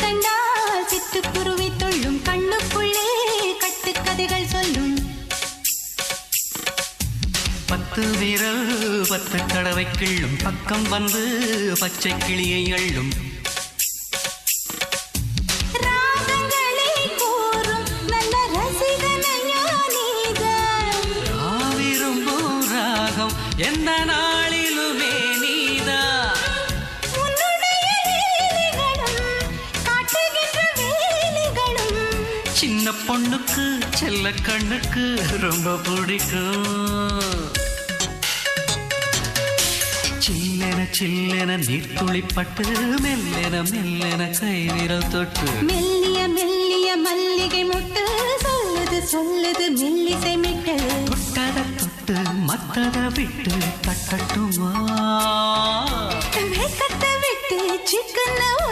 கண்டால் சிட்டுக்குருவி தொள்ளும் கண்ணுக்குள்ளே கட்டுக்கதைகள் சொல்லும் 10 விரல் 10 தடவை கிள்ளும் பக்கம் வந்து பச்சை கிளியை அள்ளும் ராகங்களை கூறும் நல்ல ரசிகனையா நீதான் விரும்பும் ராகம் எந்த நாளிலுமே நீதான் சின்ன பொண்ணுக்கு செல்ல கண்ணுக்கு ரொம்ப பிடிக்கும் சில்லென சில்லென நீர்த்துளிப்பட்டு மெல்லென மெல்லென கை விரல் தொட்டு மெல்லிய மெல்லிய மல்லிகை முட்டு சொல்லுது சொல்லுது மெல்லிசை மிட்டு தொட்டத தொட்டு மத்தத விட்டு தட்டட்டுமா கட்ட விட்டு சிக்கன